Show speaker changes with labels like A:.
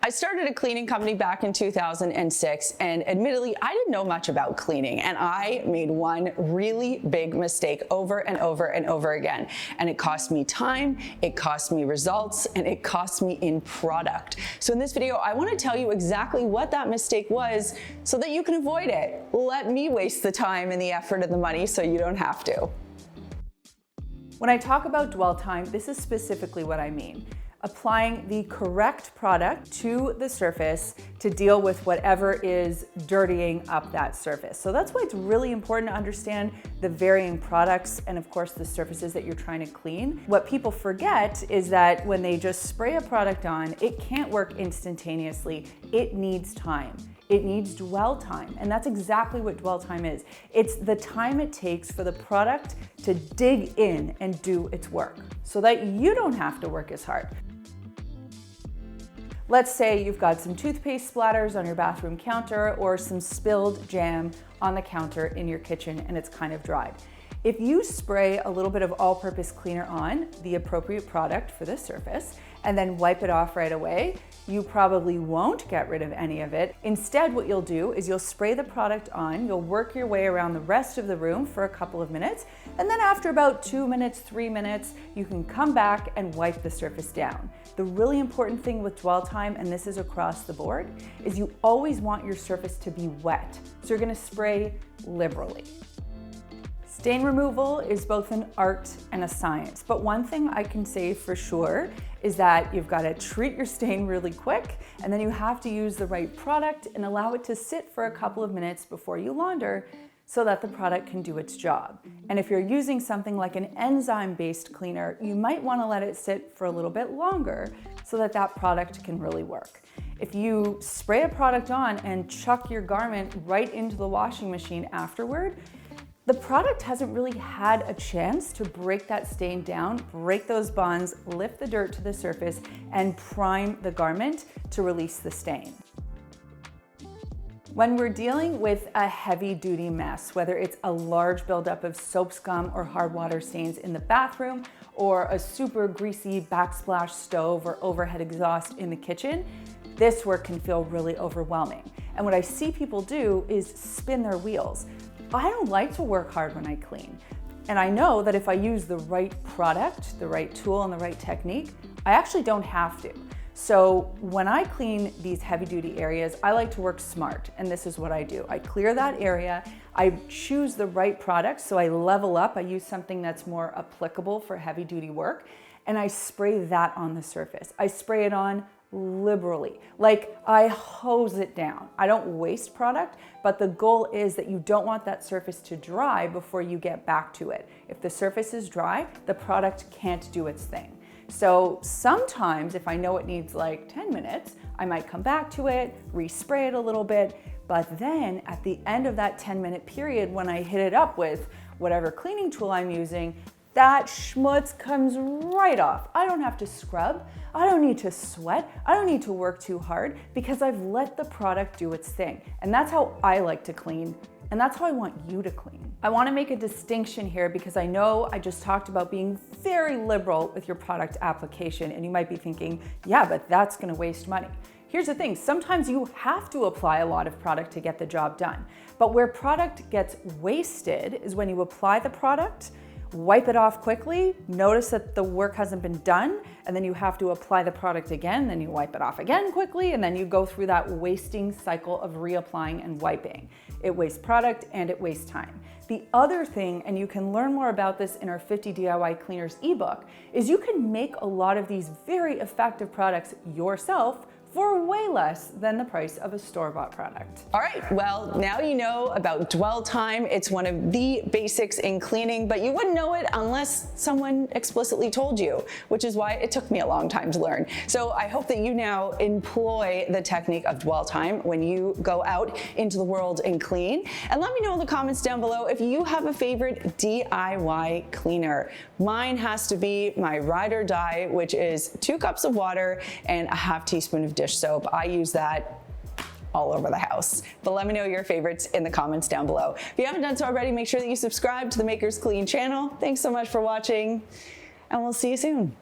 A: I started a cleaning company back in 2006, and admittedly, I didn't know much about cleaning, and I made one really big mistake over and over and over again. And it cost me time, it cost me results, and it cost me in product. So in this video, I want to tell you exactly what that mistake was so that you can avoid it. Let me waste the time and the effort and the money so you don't have to.
B: When I talk about dwell time, this is specifically what I mean. Applying the correct product to the surface to deal with whatever is dirtying up that surface. So that's why it's really important to understand the varying products and of course the surfaces that you're trying to clean. What people forget is that when they just spray a product on, it can't work instantaneously. It needs time. It needs dwell time, and that's exactly what dwell time is. It's the time it takes for the product to dig in and do its work so that you don't have to work as hard. Let's say you've got some toothpaste splatters on your bathroom counter or some spilled jam on the counter in your kitchen and it's kind of dried. If you spray a little bit of all-purpose cleaner on the appropriate product for the surface and then wipe it off right away, you probably won't get rid of any of it. Instead, what you'll do is you'll spray the product on, you'll work your way around the rest of the room for a couple of minutes, and then after about 2 minutes, 3 minutes, you can come back and wipe the surface down. The really important thing with dwell time, and this is across the board, is you always want your surface to be wet. So you're gonna spray liberally. Stain removal is both an art and a science, but one thing I can say for sure is that you've got to treat your stain really quick, and then you have to use the right product and allow it to sit for a couple of minutes before you launder so that the product can do its job. And if you're using something like an enzyme-based cleaner, you might want to let it sit for a little bit longer so that that product can really work. If you spray a product on and chuck your garment right into the washing machine afterward, the product hasn't really had a chance to break that stain down, break those bonds, lift the dirt to the surface, and prime the garment to release the stain. When we're dealing with a heavy-duty mess, whether it's a large buildup of soap scum or hard water stains in the bathroom, or a super greasy backsplash stove or overhead exhaust in the kitchen, this work can feel really overwhelming. And what I see people do is spin their wheels. I don't like to work hard when I clean. And I know that if I use the right product, the right tool, and the right technique, I actually don't have to. So when I clean these heavy-duty areas, I like to work smart, and this is what I do. I clear that area, I choose the right product, so I level up, I use something that's more applicable for heavy-duty work, and I spray that on the surface. I spray it on liberally, like I hose it down. I don't waste product, but the goal is that you don't want that surface to dry before you get back to it. If the surface is dry, the product can't do its thing. So sometimes if I know it needs like 10 minutes, I might come back to it, respray it a little bit, but then at the end of that 10-minute period, when I hit it up with whatever cleaning tool I'm using, that schmutz comes right off. I don't have to scrub. I don't need to sweat. I don't need to work too hard because I've let the product do its thing. And that's how I like to clean. And that's how I want you to clean. I want to make a distinction here because I know I just talked about being very liberal with your product application. And you might be thinking, yeah, but that's going to waste money. Here's the thing, sometimes you have to apply a lot of product to get the job done. But where product gets wasted is when you apply the product, wipe it off quickly, notice that the work hasn't been done, and then you have to apply the product again, then you wipe it off again quickly, and then you go through that wasting cycle of reapplying and wiping. It wastes product and it wastes time. The other thing, and you can learn more about this in our 50 DIY Cleaners ebook, is you can make a lot of these very effective products yourself for way less than the price of a store-bought product.
A: All right, well, now you know about dwell time. It's one of the basics in cleaning, but you wouldn't know it unless someone explicitly told you, which is why it took me a long time to learn. So I hope that you now employ the technique of dwell time when you go out into the world and clean. And let me know in the comments down below if you have a favorite DIY cleaner. Mine has to be my ride or die, which is 2 cups of water and a half teaspoon of dish soap. I use that all over the house. But let me know your favorites in the comments down below. If you haven't done so already, make sure that you subscribe to the Makers Clean channel. Thanks so much for watching, and we'll see you soon.